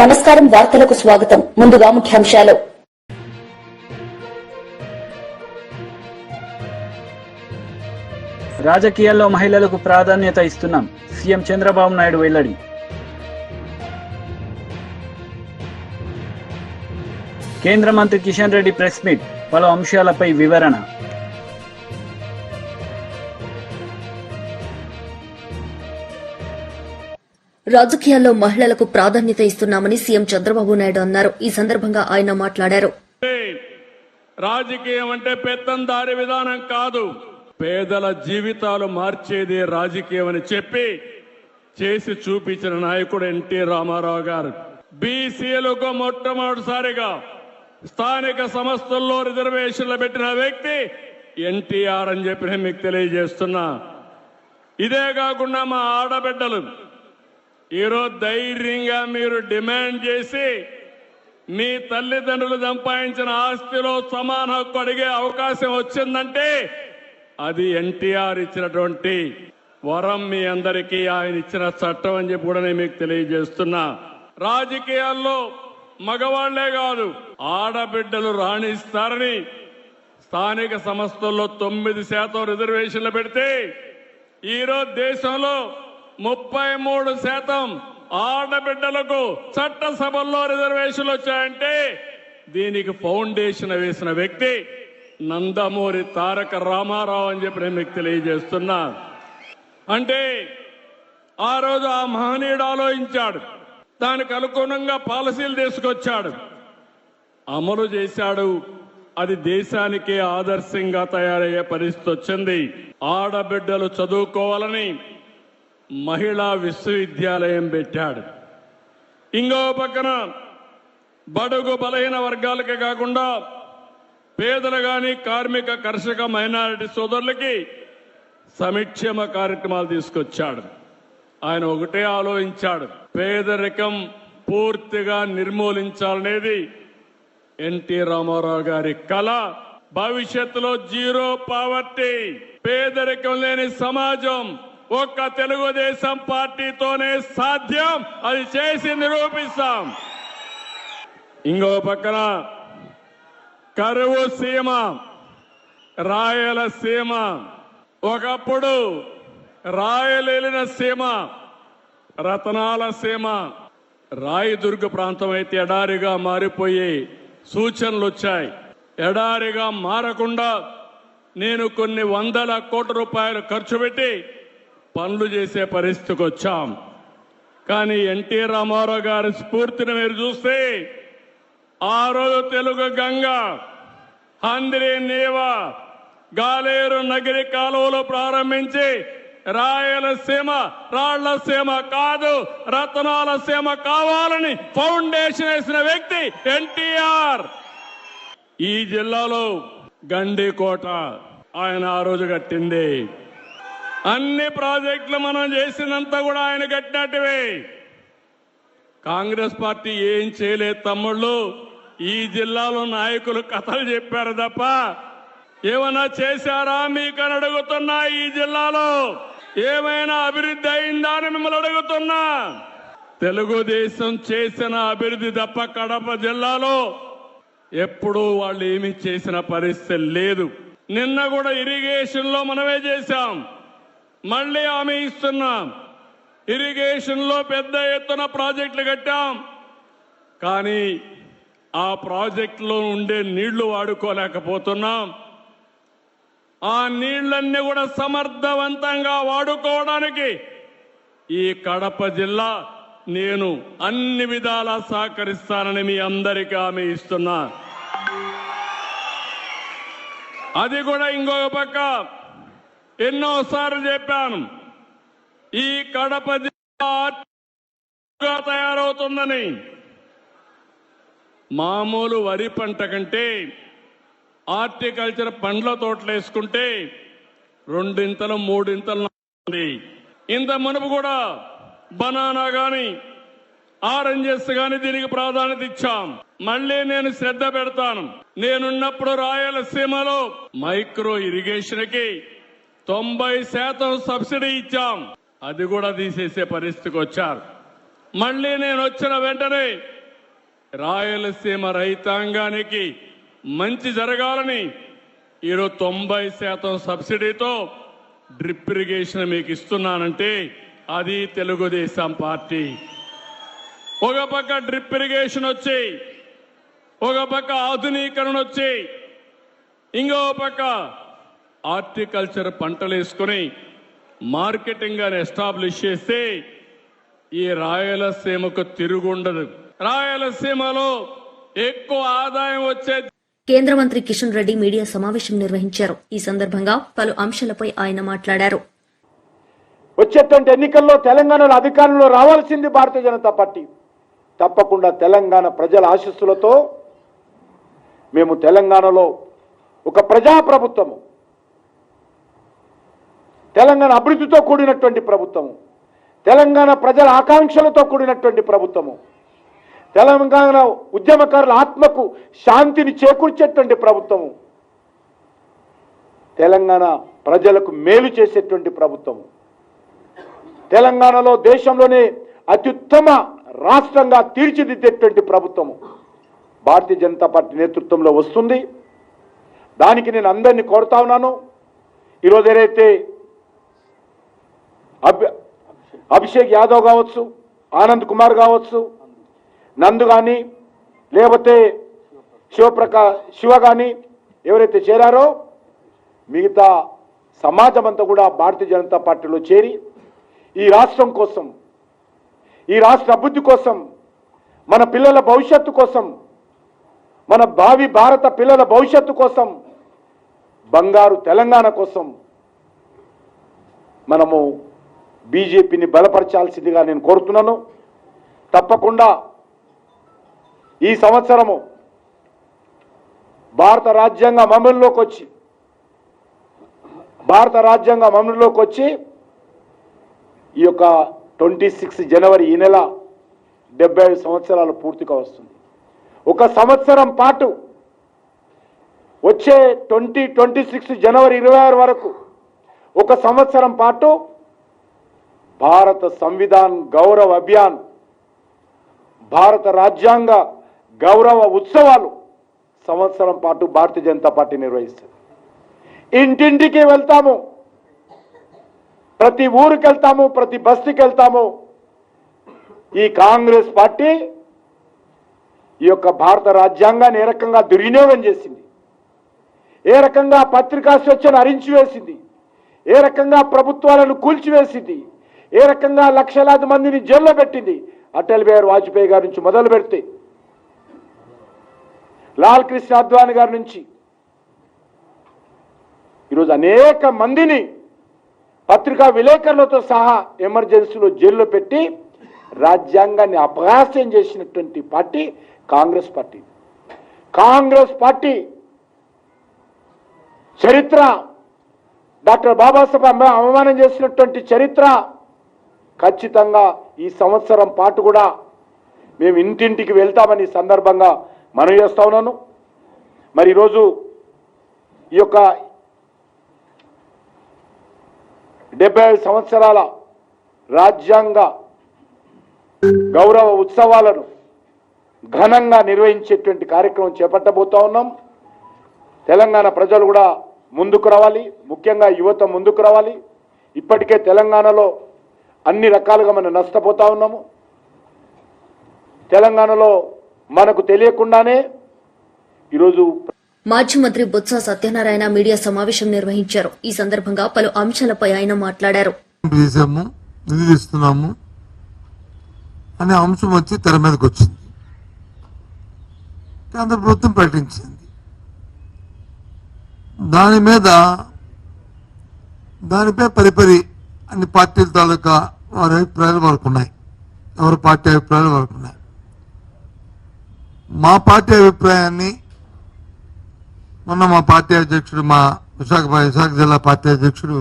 నమస్కారం వార్తలకు స్వాగతం. ముందుగా ముఖ్యాంశాలు. రాజకీయాల్లో మహిళలకు ప్రాధాన్యత ఇస్తున్నాం. సీఎం చంద్రబాబు నాయుడు వెల్లడి. కేంద్ర మంత్రి కిషన్ రెడ్డి ప్రెస్ మీట్, పలు అంశాలపై వివరణ. రాజకీయాల్లో మహిళలకు ప్రాధాన్యత ఇస్తున్నామని సీఎం చంద్రబాబు నాయుడు అన్నారు. ఈ సందర్భంగా ఆయన మాట్లాడారు. రాజకీయం అంటే పెత్తందారి విధానం కాదు, పేదల జీవితాలు మార్చేదే రాజకీయం అని చెప్పి చేసి చూపించిన నాయకుడు ఎన్టీ రామారావు గారు. బీసీలకు మొట్టమొదటిసారిగా స్థానిక సంస్థల్లో రిజర్వేషన్లు పెట్టిన వ్యక్తి ఎన్టీఆర్ అని చెప్పి నేను మీకు తెలియజేస్తున్నా. ఇదే కాకుండా మా ఆడబిడ్డలు ఈరోజు ధైర్యంగా మీరు డిమాండ్ చేసి మీ తల్లిదండ్రులు సంపాదించిన ఆస్తిలో సమాన హక్కు అడిగే అవకాశం వచ్చిందంటే అది ఎన్టీఆర్ ఇచ్చినటువంటి వరం. మీ అందరికీ ఆయన ఇచ్చిన చట్టం అని చెప్పి కూడా నేను మీకు తెలియజేస్తున్నా. రాజకీయాల్లో మగవాళ్లే కాదు, ఆడబిడ్డలు రాణిస్తారని స్థానిక సంస్థల్లో 9% రిజర్వేషన్లు పెడితే ఈరోజు దేశంలో 33% ఆడబిడ్డలకు చట్టసభల్లో రిజర్వేషన్లు వచ్చాయంటే దీనికి ఫౌండేషన్ వేసిన వ్యక్తి నందమూరి తారక రామారావు అని చెప్పి నేను మీకు తెలియజేస్తున్నా. అంటే ఆ రోజు ఆ మహనీయుడు ఆలోచించాడు, దానికి అనుగుణంగా పాలసీలు తీసుకొచ్చాడు, అమలు చేశాడు. అది దేశానికే ఆదర్శంగా తయారయ్యే పరిస్థితి వచ్చింది. ఆడబిడ్డలు చదువుకోవాలని మహిళా విశ్వవిద్యాలయం పెట్టాడు. ఇంకో పక్కన బడుగు బలహీన వర్గాలకే కాకుండా పేదలు గాని, కార్మిక, కర్షక, మైనారిటీ సోదరులకి సంక్షేమ కార్యక్రమాలు తీసుకొచ్చాడు. ఆయన ఒకటే ఆలోచించాడు, పేదరికం పూర్తిగా నిర్మూలించాలనేది ఎన్టీ రామారావు గారి కళ. భవిష్యత్తులో జీరో పావర్టీ, పేదరికం లేని సమాజం ఒక్క తెలుగుదేశం పార్టీతోనే సాధ్యం. అది చేసి నిరూపిస్తాం. ఇంకో పక్కన కరువు సీమ, రాయలసీమ, ఒకప్పుడు రాయలేలిన సీమ, రతనాల సీమ, రాయదుర్గ ప్రాంతం అయితే ఎడారిగా మారిపోయే సూచనలు వచ్చాయి. ఎడారిగా మారకుండా నేను కొన్ని వందల కోట్ల రూపాయలు ఖర్చు పెట్టి పనులు చేసే పరిస్థితికి వచ్చాం. కానీ ఎన్టీ రామారావు గారి స్ఫూర్తిని మీరు చూస్తే ఆ రోజు తెలుగు గంగ, హంద్రి నీవ, గాలేరు నగిరి కాలువలు ప్రారంభించి రాయలసీమ రాళ్లసీమ కాదు రతనాల సీమ కావాలని ఫౌండేషన్ వేసిన వ్యక్తి ఎన్టీఆర్. ఈ జిల్లాలో గండికోట ఆయన ఆ రోజు కట్టింది. అన్ని ప్రాజెక్టులు మనం చేసినంత కూడా ఆయన కట్టినట్టువే. కాంగ్రెస్ పార్టీ ఏం చేయలేదు తమ్ముళ్ళు. ఈ జిల్లాలో నాయకులు కథలు చెప్పారు తప్ప ఏమైనా చేశారా మీకని అడుగుతున్నా. ఈ జిల్లాలో ఏమైనా అభివృద్ధి అయిందా అని మిమ్మల్ని అడుగుతున్నా. తెలుగుదేశం చేసిన అభివృద్ధి తప్ప కడప జిల్లాలో ఎప్పుడూ వాళ్ళు ఏమీ చేసిన పరిస్థితి లేదు. నిన్న కూడా ఇరిగేషన్ లో మనమే చేశాం, మళ్ళీ హామీ ఇస్తున్నాం. ఇరిగేషన్ లో పెద్ద ఎత్తున ప్రాజెక్టులు కట్టాం, కానీ ఆ ప్రాజెక్టులో ఉండే నీళ్లు వాడుకోలేకపోతున్నాం. ఆ నీళ్లన్నీ కూడా సమర్థవంతంగా వాడుకోవడానికి ఈ కడప జిల్లా నేను అన్ని విధాలా సహకరిస్తానని మీ అందరికీ హామీ ఇస్తున్నా. అది కూడా ఇంకొక పక్క ఎన్నోసార్లు చెప్పాను, ఈ కడప జిల్లా తయారవుతుందని. మామూలు వరి పంట కంటే హార్టికల్చర్ పండ్ల తోటలు వేసుకుంటే 2 ఇంతలు 3 ఇంతలు. ఇంత మునుపు కూడా బనానా గాని, ఆరెంజెస్ గాని దీనికి ప్రాధాన్యత ఇచ్చాం. మళ్ళీ నేను శ్రద్ధ పెడతాను. నేనున్నప్పుడు రాయలసీమలో మైక్రో ఇరిగేషన్ కి 90% సబ్సిడీ ఇచ్చాం. అది కూడా తీసేసే పరిస్థితికి వచ్చారు. మళ్ళీ నేను వచ్చిన వెంటనే రాయలసీమ రైతాంగానికి మంచి జరగాలని ఈరోజు 90% సబ్సిడీతో డ్రిప్ ఇరిగేషన్ మీకు ఇస్తున్నానంటే అది తెలుగుదేశం పార్టీ. ఒక పక్క డ్రిప్ ఇరిగేషన్ వచ్చి, ఒక పక్క ఆధునీకరణ వచ్చి, ఇంకో పక్క హార్టికల్చర్ పంటలు వేసుకుని మార్కెటింగ్ అని ఎస్టాబ్లిష్ చేస్తే ఈ రాయలసీమకు తిరుగుండదు. రాయలసీమలో ఎక్కువ ఆదాయం వచ్చే కేంద్ర మంత్రి కిషన్ రెడ్డి మీడియా సమావేశం నిర్వహించారు. ఈ సందర్భంగా పలు అంశాలపై ఆయన మాట్లాడారు. వచ్చేటువంటి ఎన్నికల్లో తెలంగాణలో అధికారంలో రావాల్సింది భారతీయ జనతా పార్టీ. తప్పకుండా తెలంగాణ ప్రజల ఆశీస్సులతో మేము తెలంగాణలో ఒక ప్రజాప్రభుత్వము, తెలంగాణ అభివృద్ధితో కూడినటువంటి ప్రభుత్వము, తెలంగాణ ప్రజల ఆకాంక్షలతో కూడినటువంటి ప్రభుత్వము, తెలంగాణ ఉద్యమకారుల ఆత్మకు శాంతిని చేకూర్చేటువంటి ప్రభుత్వము, తెలంగాణ ప్రజలకు మేలు చేసేటువంటి ప్రభుత్వము, తెలంగాణలో దేశంలోనే అత్యుత్తమ రాష్ట్రంగా తీర్చిదిద్దేటువంటి ప్రభుత్వము భారతీయ జనతా పార్టీ నేతృత్వంలో వస్తుంది. దానికి నేను అందరినీ కోరుతా ఉన్నాను. ఈరోజు ఏదైతే అభిషేక్ యాదవ్ కావచ్చు, ఆనంద్ కుమార్ కావచ్చు, నందు కానీ లేకపోతే శివ కానీ ఎవరైతే చేరారో మిగతా సమాజం అంతా కూడా భారతీయ జనతా పార్టీలో చేరి ఈ రాష్ట్రం కోసం, ఈ రాష్ట్ర అభివృద్ధి కోసం, మన పిల్లల భవిష్యత్తు కోసం, మన భావి భారత పిల్లల భవిష్యత్తు కోసం, బంగారు తెలంగాణ కోసం మనము బీజేపీని బలపరచాల్సిందిగా నేను కోరుతున్నాను. తప్పకుండా ఈ సంవత్సరము భారత రాజ్యాంగం అమలులోకి వచ్చి ఈ యొక్క 26 జనవరి ఈ నెల 75 సంవత్సరాలు పూర్తిగా వస్తుంది. ఒక సంవత్సరం పాటు వచ్చే 2026 జనవరి 26 వరకు ఒక సంవత్సరం పాటు భారత సంవిధాన్ గౌరవ అభియాన్, భారత రాజ్యాంగ గౌరవ ఉత్సవాలు సంవత్సరం పాటు భారతీయ జనతా పార్టీ నిర్వహిస్తుంది. ఇంటింటికి వెళ్తాము, ప్రతి ఊరికి వెళ్తాము, ప్రతి బస్తీకి వెళ్తాము. ఈ కాంగ్రెస్ పార్టీ ఈ యొక్క భారత రాజ్యాంగాన్ని ఏ రకంగా దుర్వినియోగం చేసింది, ఏ రకంగా పత్రికా స్వేచ్ఛను హరించివేసింది, ఏ రకంగా ప్రభుత్వాలను కూల్చివేసింది, ఏ రకంగా లక్షలాది మందిని జైల్లో పెట్టింది. అటల్ బిహారీ వాజ్పేయి గారి నుంచి మొదలు పెడితే లాల్ కృష్ణ అద్వానీ గారి నుంచి ఈరోజు అనేక మందిని పత్రికా విలేకరులతో సహా ఎమర్జెన్సీలో జైల్లో పెట్టి రాజ్యాంగాన్ని అపహాస్యం చేసినటువంటి party Congress party. Congress party చరిత్ర, డాక్టర్ బాబాసాహెబ్ అవమానం చేసినటువంటి చరిత్ర ఖచ్చితంగా ఈ సంవత్సరం పాటు కూడా మేము ఇంటింటికి వెళ్తామని సందర్భంగా మనవి చేస్తా ఉన్నాను. మరి ఈరోజు ఈ యొక్క 75 సంవత్సరాల రాజ్యాంగ గౌరవ ఉత్సవాలను ఘనంగా నిర్వహించేటువంటి కార్యక్రమం చేపట్టబోతా ఉన్నాం. తెలంగాణ ప్రజలు కూడా ముందుకు రావాలి, ముఖ్యంగా యువత ముందుకు రావాలి. ఇప్పటికే తెలంగాణలో అన్ని రకాలుగా మనం నష్టపోతా ఉన్నాము. తెలంగాణలో మనకు తెలియకుండానే ఈరోజు మాజీ మంత్రి బొత్స సత్యనారాయణ మీడియా సమావేశం నిర్వహించారు. ఈ సందర్భంగా పలు అంశాలపై ఆయన మాట్లాడారు. నిధులు ఇస్తున్నాము అనే అంశం వచ్చి తెర మీదకి వచ్చింది. కేంద్ర ప్రభుత్వం ప్రకటించింది. దానిపై పరిపరి అన్ని పార్టీల తాలూకా వారి అభిప్రాయాలు వాళ్ళకు ఉన్నాయి, ఎవరి పార్టీ అభిప్రాయాలు వాళ్ళకు ఉన్నాయి. మా పార్టీ అభిప్రాయాన్ని మొన్న మా పార్టీ అధ్యక్షుడు, మా విశాఖ జిల్లా పార్టీ అధ్యక్షుడు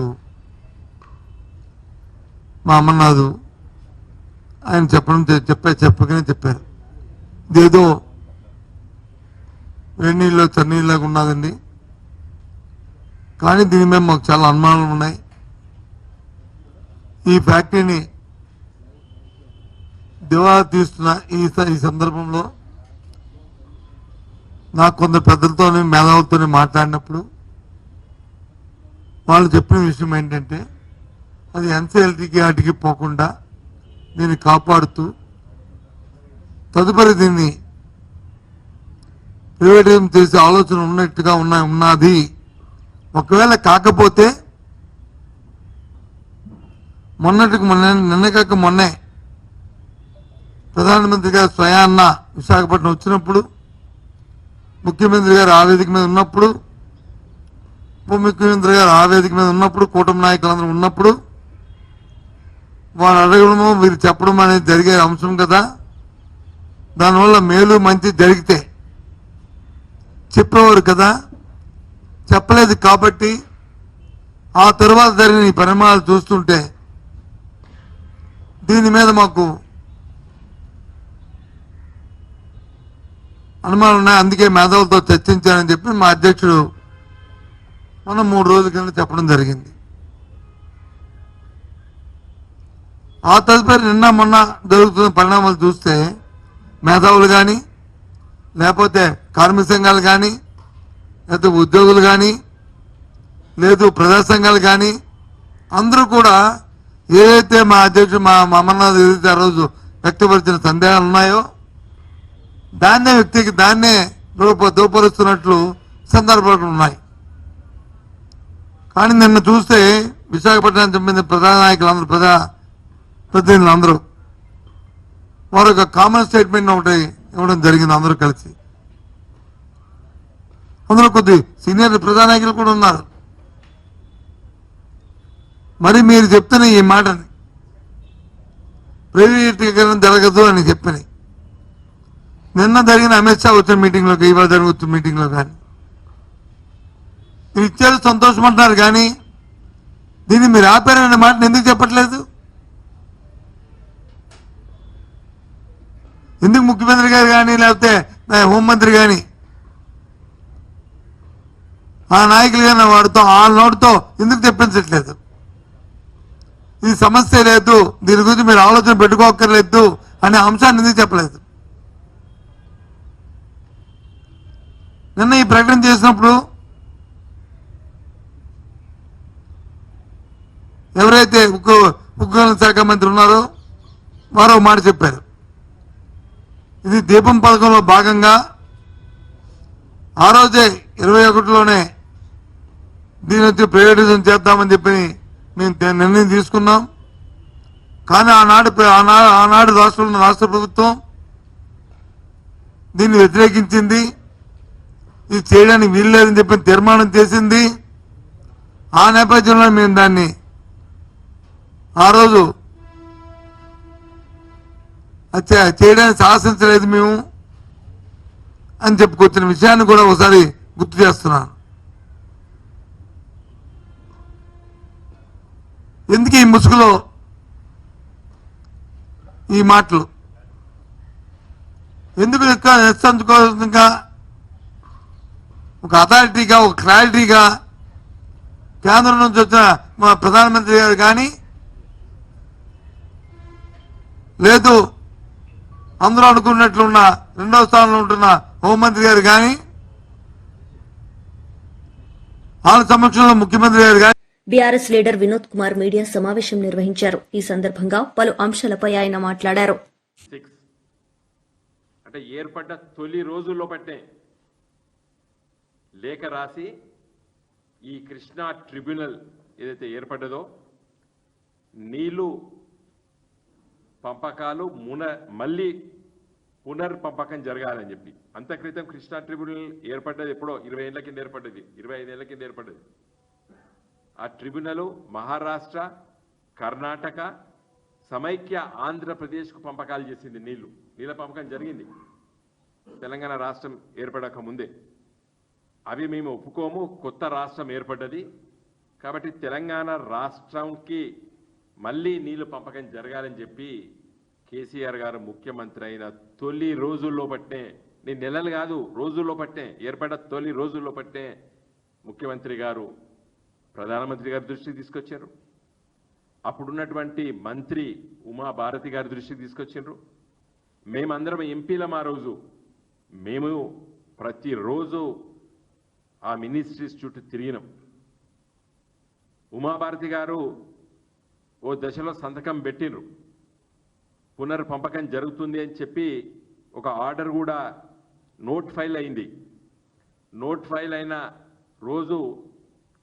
మా అమర్నాథ్ ఆయన చెప్పగానే చెప్పారు, ఇదేదో వేణీళ్ళు చన్నీళ్ళగా ఉన్నదండి, కానీ దీని మీద మాకు చాలా అనుమానాలు ఉన్నాయి. ఈ ఫ్యాక్టరీని దివాలా తీస్తున్న ఈ సందర్భంలో నాకు కొందరు పెద్దలతోనే మేధావులతోనే మాట్లాడినప్పుడు వాళ్ళు చెప్పిన విషయం ఏంటంటే అది ఎన్సీఎల్టీకి వాటికి పోకుండా దీన్ని కాపాడుతూ తదుపరి దీన్ని ప్రైవేటైజేషన్ చేసే ఆలోచన ఉన్నట్టుగా ఉన్నది. ఒకవేళ కాకపోతే నిన్న మొన్నే ప్రధానమంత్రి గారు స్వయాన్న విశాఖపట్నం వచ్చినప్పుడు, ముఖ్యమంత్రి గారు ఆ వేదిక మీద ఉన్నప్పుడు, ఉప ముఖ్యమంత్రి గారు ఆ వేదిక మీద ఉన్నప్పుడు, కూటమి నాయకులందరూ ఉన్నప్పుడు వారు అడగడము వీరు చెప్పడం అనేది జరిగే అంశం కదా. దానివల్ల మేలు మంచి జరిగితే చెప్పేవారు కదా. చెప్పలేదు కాబట్టి ఆ తర్వాత జరిగిన ఈ పరిణామాలు చూస్తుంటే దీని మీద మాకు అనుమానాలు ఉన్నాయి. అందుకే మేధావులతో చర్చించానని చెప్పి మా అధ్యక్షుడు మనం 3 రోజుల కింద చెప్పడం జరిగింది. ఆ తదుపరి నిన్న మొన్న జరుగుతున్న పరిణామాలు చూస్తే మేధావులు కానీ, లేకపోతే కార్మిక సంఘాలు కానీ, లేకపోతే ఉద్యోగులు కానీ, లేదు ప్రజా సంఘాలు కానీ అందరూ కూడా ఏదైతే మా అధ్యక్షుడు మా అమర్నాథ్ ఏదైతే ఆ రోజు వ్యక్తపరిచిన సందేహాలు ఉన్నాయో దాన్నే దూపరుస్తున్నట్లు సందర్భాలు ఉన్నాయి. కానీ నిన్న చూస్తే విశాఖపట్నం చెందిన ప్రధాన నాయకులందరూ ప్రతినిధులందరూ వారు ఒక కామన్ స్టేట్మెంట్ ఒకటి ఇవ్వడం జరిగింది. అందరూ కలిసి అందులో కొద్ది సీనియర్ ప్రధాన నాయకులు కూడా ఉన్నారు. మరి మీరు చెప్తున్న ఈ మాటని ప్రైవేటీకరణ జరగదు అని చెప్పని నిన్న జరిగిన అమిత్ షా వచ్చిన మీటింగ్లోకి, ఇవాళ జరుగుతున్న మీటింగ్లో కానీ మీరు ఇచ్చారు సంతోషమంటున్నారు. కానీ దీన్ని మీరు ఆపారనే మాటను ఎందుకు చెప్పట్లేదు? ఎందుకు ముఖ్యమంత్రి గారు కానీ లేకపోతే హోంమంత్రి కానీ ఆ నాయకులు కానీ వాడితో ఆ నోటితో ఎందుకు చెప్పించట్లేదు? ఈ సమస్య లేదు, దీని గురించి మీరు ఆలోచన పెట్టుకోక్కర్లేదు అనే అంశాన్ని ఎందుకు చెప్పలేదు? నిన్న ఈ ప్రకటన చేసినప్పుడు ఎవరైతే ఉక్కు శాఖ మంత్రి ఉన్నారో వారు ఒక మాట చెప్పారు. ఇది దీపం పథకంలో భాగంగా ఆ రోజే 21లోనే దీని వచ్చి ప్రైవేటైజేషన్ చేద్దామని చెప్పి మేము నిర్ణయం తీసుకున్నాం. కానీ ఆనాడు రాష్ట్ర ప్రభుత్వం దీన్ని వ్యతిరేకించింది. ఇది చేయడానికి వీల్లేదని చెప్పి తీర్మానం చేసింది. ఆ నేపథ్యంలో మేము దాన్ని ఆ రోజు చేయడానికి సాహసించలేదు మేము అని చెప్పుకొచ్చిన విషయాన్ని కూడా ఒకసారి గుర్తు చేస్తున్నాను. ఎందుకు ఈ ముసుగులో ఈ మాటలు? ఎందుకు నిస్సంకోచంగా ఒక అథారిటీగా, ఒక క్లారిటీగా కేంద్రం నుంచి వచ్చిన మా ప్రధానమంత్రి గారు కానీ, లేదు అందరూ అనుకున్నట్లున్న 2వ స్థానంలో ఉంటున్న హోంమంత్రి గారు కానీ, వాళ్ళ సమక్షంలో ముఖ్యమంత్రి గారు కానీ BRS leader Vinod Kumar media సమావేశం నిర్వహించారు. ఈ సందర్భంగా పలు అంశాలపై ఆయన మాట్లాడారు. అంటే ఏర్పడ్డ తొలి రోజుల్లో పట్టే లేఖ రాసి ఈ కృష్ణా ట్రిబ్యునల్ ఏదైతే ఏర్పడ్డదో నీళ్లు పంపకాలు మళ్ళీ పునర్పంపకం జరగాలని చెప్పి, అంత క్రితం కృష్ణా ట్రిబ్యునల్ ఏర్పడ్డది ఎప్పుడో 20 ఏళ్ల కింద ఏర్పడ్డది, 25 ఏళ్ల కింద ఏర్పడ్డది. ఆ ట్రిబ్యునల్ మహారాష్ట్ర, కర్ణాటక, సమైక్య ఆంధ్రప్రదేశ్కు పంపకాలు చేసింది. నీళ్ళ పంపకం జరిగింది తెలంగాణ రాష్ట్రం ఏర్పడక ముందే. అవి మేము ఒప్పుకోము. కొత్త రాష్ట్రం ఏర్పడ్డది కాబట్టి తెలంగాణ రాష్ట్రంకి మళ్ళీ నీళ్లు పంపకం జరగాలని చెప్పి కేసీఆర్ గారు ముఖ్యమంత్రి అయిన తొలి రోజుల్లో పట్టే, నేను నెలలు కాదు రోజుల్లో పట్టే, ఏర్పడ్డ తొలి రోజుల్లో పట్టే ముఖ్యమంత్రి గారు ప్రధానమంత్రి గారి దృష్టికి తీసుకొచ్చారు. అప్పుడున్నటువంటి మంత్రి ఉమాభారతి గారి దృష్టికి తీసుకొచ్చారు. మేమందరం ఎంపీలం ఆ రోజు. మేము ప్రతిరోజు ఆ మినిస్ట్రీస్ చుట్టూ తిరిగినాం. ఉమాభారతి గారు ఓ దశలో సంతకం పెట్టినరు, పునర్పంపకం జరుగుతుంది అని చెప్పి ఒక ఆర్డర్ కూడా నోట్ ఫైల్ అయింది. నోట్ ఫైల్ అయిన రోజు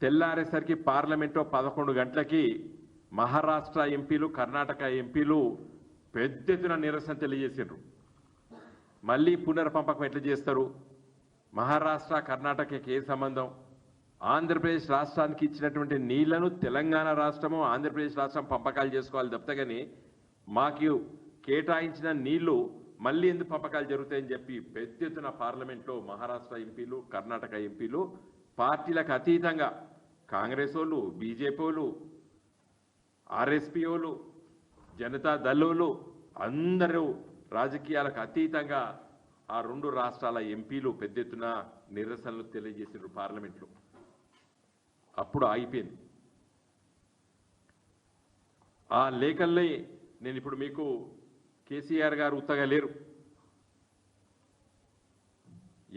తెల్లారేసరికి పార్లమెంట్లో 11 గంటలకి మహారాష్ట్ర ఎంపీలు, కర్ణాటక ఎంపీలు పెద్ద ఎత్తున నిరసన తెలియజేసిండ్రు. మళ్ళీ పునర్పంపకం ఎట్లా చేస్తారు? మహారాష్ట్ర కర్ణాటకకి ఏ సంబంధం? ఆంధ్రప్రదేశ్ రాష్ట్రానికి ఇచ్చినటువంటి నీళ్లను తెలంగాణ రాష్ట్రము, ఆంధ్రప్రదేశ్ రాష్ట్రం పంపకాలు చేసుకోవాలి తప్ప కానీ మాకు కేటాయించిన నీళ్లు మళ్ళీ ఎందుకు పంపకాలు జరుగుతాయని చెప్పి పెద్ద ఎత్తున పార్లమెంట్లో మహారాష్ట్ర ఎంపీలు, కర్ణాటక ఎంపీలు పార్టీలకు అతీతంగా కాంగ్రెస్ వాళ్ళు, బీజేపీ వాళ్ళు, ఆర్ఎస్పీ వాళ్ళు, జనతా దళోళ్ళు అందరూ రాజకీయాలకు అతీతంగా ఆ 2 రాష్ట్రాల ఎంపీలు పెద్ద ఎత్తున నిరసనలు తెలియజేసారు పార్లమెంట్లో. అప్పుడు ఆగిపోయింది. ఆ లేఖల్ని నేను ఇప్పుడు మీకు, కేసీఆర్ గారు ఉత్తగా లేరు,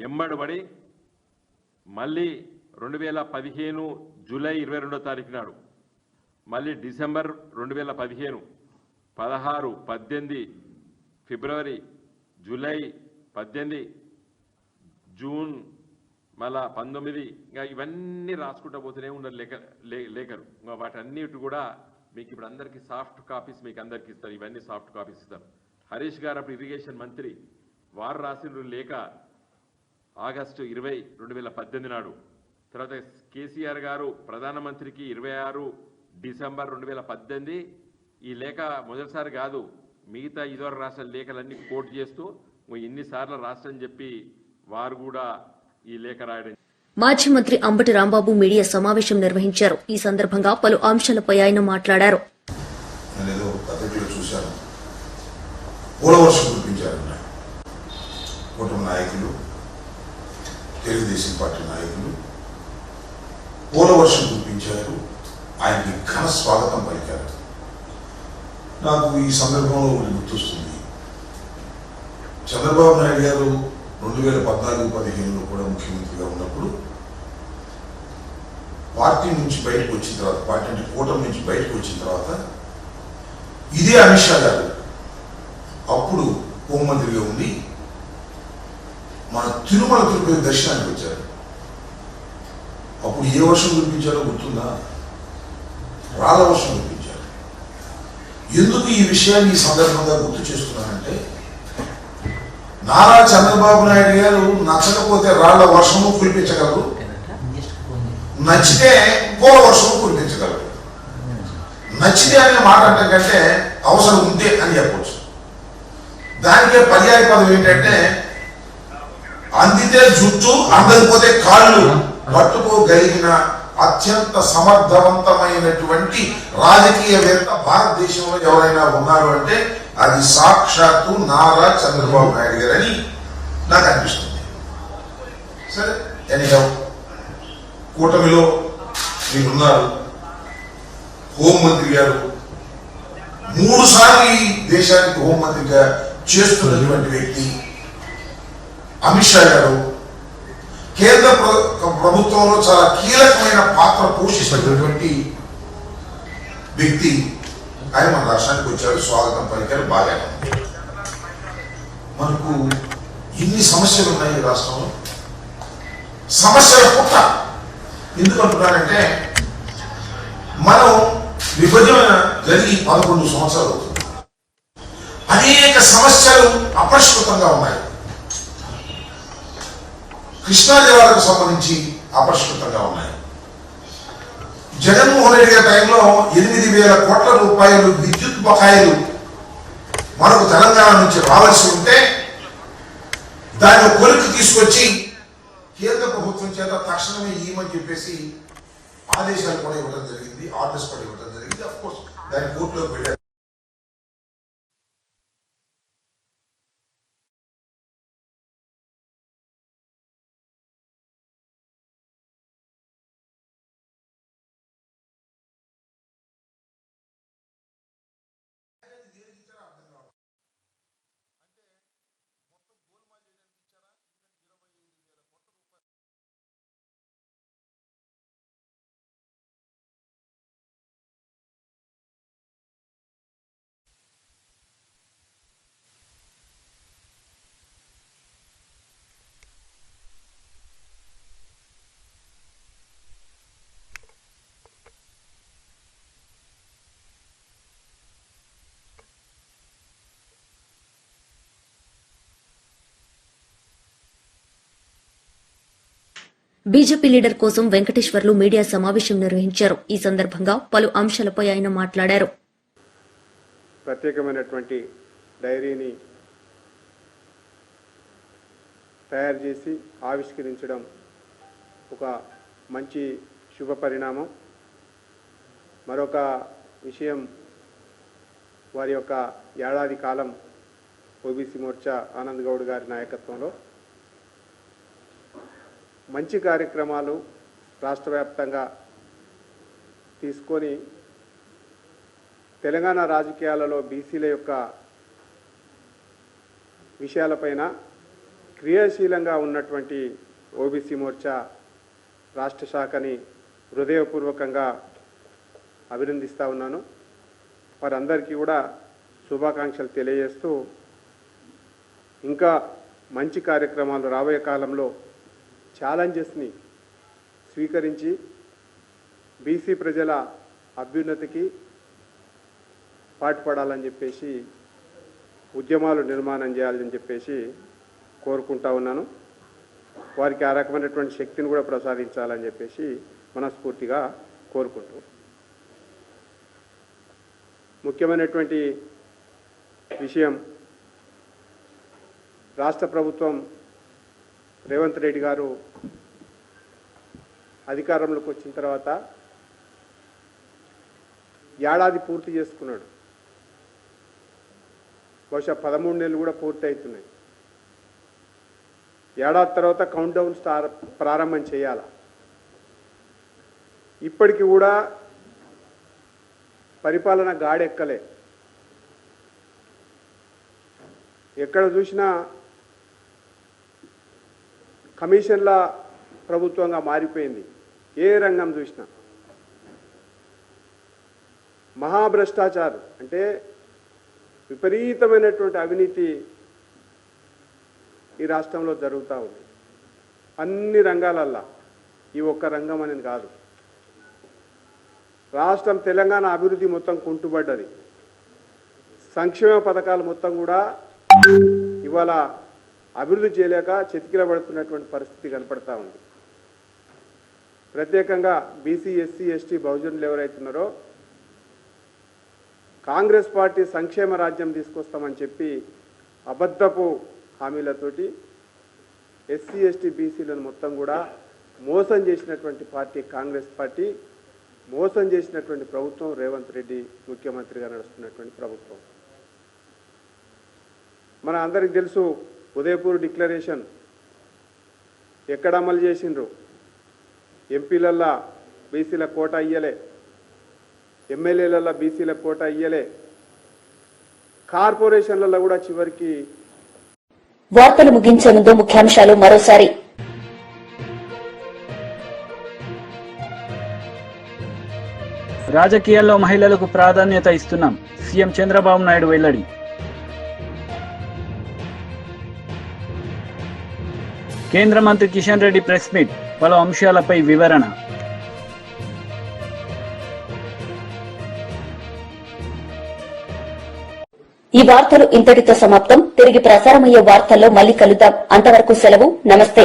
ఎంబడబడి మళ్ళీ 2015 జూలై 22వ తారీఖు నాడు, మళ్ళీ డిసెంబర్ 2015, 16, 18, ఫిబ్రవరి, జూలై 18, జూన్, మళ్ళా 19, ఇంకా ఇవన్నీ రాసుకుంటూ పోతూనే ఉన్నారు లేఖలు. ఇంకా వాటన్నిటి కూడా మీకు ఇప్పుడు అందరికీ సాఫ్ట్ కాపీస్ మీకు అందరికీ ఇస్తారు. ఇవన్నీ సాఫ్ట్ కాపీస్ ఇస్తారు. హరీష్ గారు అప్పుడు ఇరిగేషన్ మంత్రి, వారు రాసిన లేఖ ఆగస్టు 20, 2018 నాడు. తర్వాత కేసీఆర్ గారు ప్రధానమంత్రికి 26 డిసెంబర్ 2018. ఈ లేఖ మొదటిసారి కాదు, మిగతా ఇదివరకు రాసిన లేఖలన్నీ కోట్ చేస్తూ ఇన్నిసార్లు రాష్ట్రని చెప్పి వారు కూడా ఈ లేఖ రాయడం. మాజీ మంత్రి అంబటి రాంబాబు మీడియా సమావేశం నిర్వహించారు. ఈ సందర్భంగా పలు అంశాలపై ఆయన మాట్లాడారు. నేనేదో పత్రికలో చూశాను, పోలవర్షం కురిపించారు కుటుంబ నాయకులు, తెలుగుదేశం పార్టీ నాయకులు పోలవర్షం కురిపించారు. ఆయనకి ఘన స్వాగతం పలికారు. నాకు ఈ సందర్భంలో ఒకటి గుర్తొస్తుంది. చంద్రబాబు నాయుడు గారు 2014-15లో కూడా ముఖ్యమంత్రిగా ఉన్నప్పుడు పార్టీ నుంచి బయటకు వచ్చిన తర్వాత, పార్టీ అంటే కూటమి నుంచి బయటకు వచ్చిన తర్వాత, ఇదే అమిత్ షా గారు అప్పుడు హోంమంత్రిగా ఉండి మన తిరుమల తిరుపతి దర్శనానికి వచ్చారు. అప్పుడు ఏ వర్షం కురిపించారో గుర్తుందా? రాళ్ళ వర్షం కురిపించారు. ఎందుకు ఈ విషయాన్ని ఈ సందర్భంగా గుర్తు చేస్తున్నానంటే, నారా చంద్రబాబు నాయుడు గారు నచ్చకపోతే రాళ్ల వర్షము కురిపించగలరు, నచ్చితే పూల వర్షము కురిపించగలరు. నచ్చితే అనే మాట అంటే కంటే అవసరం ఉంటే అని చెప్పవచ్చు. దానికే పర్యాయ పదం ఏంటంటే, అందితే జుట్టు, అందకపోతే కాళ్ళు పట్టుకోగలిగిన అత్యంత సమర్థవంతమైనటువంటి రాజకీయవేత్త భారతదేశంలో ఎవరైనా ఉన్నారు అంటే అది సాక్షాత్తు నారా చంద్రబాబు నాయుడు గారని నాకు అనిపిస్తుంది. సరే, ఎనిహౌ కూటమిలో మీరున్నారు. హోంమంత్రి గారు 3 సార్లు ఈ దేశానికి హోంమంత్రిగా చేస్తున్నటువంటి వ్యక్తి అమిత్ షా గారు కేంద్ర ప్రభుత్వంలో చాలా కీలకమైన పాత్ర పోషిస్తున్నటువంటి వ్యక్తి. ఆయన మన రాష్ట్రానికి వచ్చారు, స్వాగతం పలికారు, బాగానే ఉంది. మనకు ఇన్ని సమస్యలు ఉన్నాయి ఈ రాష్ట్రంలో. సమస్యల పుట్ట ఎందుకు అంటున్నానంటే, మనం విభజన జరిగి 11 సంవత్సరాలు అవుతుంది. అనేక సమస్యలు అపరిష్కృతంగా ఉన్నాయి. కృష్ణా జిల్లాలకు సంబంధించి అపరిష్కృతంగా ఉన్నాయి. జగన్మోహన్ రెడ్డి గారి టైంలో 8,000 కోట్ల రూపాయలు విద్యుత్ బకాయిలు మనకు తెలంగాణ నుంచి రావాల్సి ఉంటే దాన్ని కొలిక్కి తీసుకొచ్చి కేంద్ర ప్రభుత్వం చేత తక్షణమే ఇవ్వమని చెప్పేసి ఆదేశాలు కూడా ఇవ్వడం జరిగింది, ఆర్డర్స్ కూడా ఇవ్వడం జరిగింది. అఫ్ కోర్స్ దాన్ని కోర్టులోకి వెళ్ళారు. బీజేపీ లీడర్ కోసం వెంకటేశ్వర్లు మీడియా సమావేశం నిర్వహించారు. ఈ సందర్భంగా పలు అంశాలపై ఆయన మాట్లాడారు. ప్రత్యేకమైనటువంటి డైరీని తయారు చేసి ఆవిష్కరించడం ఒక మంచి శుభ పరిణామం. మరొక విషయం, వారి యొక్క ఏడాది కాలం ఓబీసీ మోర్చా ఆనంద్ గౌడ్ గారి నాయకత్వంలో మంచి కార్యక్రమాలు రాష్ట్ర వ్యాప్తంగా తీసుకొని తెలంగాణ రాజకీయాలలో బీసీల యొక్క విషయాలపైన క్రియాశీలంగా ఉన్నటువంటి ఓబీసీ మోర్చా రాష్ట్ర శాఖని హృదయపూర్వకంగా అభినందిస్తూ ఉన్నాను. వారందరికీ కూడా శుభాకాంక్షలు తెలియజేస్తూ ఇంకా మంచి కార్యక్రమాలు రాబోయే కాలంలో ఛాలెంజెస్ని స్వీకరించి బీసీ ప్రజల అభ్యున్నతికి పాటుపడాలని చెప్పేసి ఉద్యమాలు నిర్మాణం చేయాలని చెప్పేసి కోరుకుంటా ఉన్నాను. వారికి ఆ రకమైనటువంటి శక్తిని కూడా ప్రసాదించాలని చెప్పేసి మనస్ఫూర్తిగా కోరుకుంటూ, ముఖ్యమైనటువంటి విషయం, రాష్ట్ర ప్రభుత్వం రేవంత్ రెడ్డి గారు అధికారంలోకి వచ్చిన తర్వాత ఏడాది పూర్తి చేసుకున్నాడు. బహుశా 13 నెలలు కూడా పూర్తి అవుతున్నాయి. ఏడాది తర్వాత కౌంట్ డౌన్ ప్రారంభం చేయాల. ఇప్పటికి కూడా పరిపాలన గాడెక్కలే. ఎక్కడ చూసినా కమిషన్ల ప్రభుత్వంగా మారిపోయింది. ఏ రంగం చూసినా మహాభ్రష్టాచారం, అంటే విపరీతమైనటువంటి అవినీతి ఈ రాష్ట్రంలో జరుగుతూ ఉంది. అన్ని రంగాలల్లా, ఈ ఒక్క రంగం అనేది కాదు. రాష్ట్రం తెలంగాణ అభివృద్ధి మొత్తం కుంటుపడ్డది. సంక్షేమ పథకాలు మొత్తం కూడా ఇవాళ అభివృద్ధి చేయలేక చితికిలబడుతున్నటువంటి పరిస్థితి కనపడతా ఉంది. ప్రత్యేకంగా బీసీ, ఎస్సీ, ఎస్టీ, బహుజనులు ఎవరైతున్నారో కాంగ్రెస్ పార్టీ సంక్షేమ రాజ్యం తీసుకొస్తామని చెప్పి అబద్ధపు హామీలతోటి ఎస్సీ, ఎస్టీ, బీసీలను మొత్తం కూడా మోసం చేసినటువంటి పార్టీ కాంగ్రెస్ పార్టీ, మోసం చేసినటువంటి ప్రభుత్వం రేవంత్ రెడ్డి ముఖ్యమంత్రిగా నడుస్తున్నటువంటి ప్రభుత్వం. మన అందరికి తెలుసు, ఉదయపూర్ డిక్లరేషన్ ఎక్కడ అమలు చేసిండ్రు? ఎంపీలల్లా బీసీల కోటా ఇయ్యలే, ఎమ్మెల్యేలల్లా బీసీల కోటా ఇయ్యలే, కార్పొరేషన్లలో కూడా చివరికి. వార్తలు ముగించే ముందు ముఖ్యాంశాలు మరోసారి. రాజకీయాల్లో మహిళలకు ప్రాధాన్యత ఇస్తున్నాం, సీఎం చంద్రబాబు నాయుడు వెల్లడి. కేంద్ర మంత్రి కిషన్ రెడ్డి ప్రెస్ మీట్, పలు అంశాలపై వివరణ. ఈ వార్తలు ఇంతటితో సమాప్తం. తిరిగి ప్రసారమయ్యే వార్తల్లో మళ్లీ కలుద్దాం. అంతవరకు సెలవు. నమస్తే.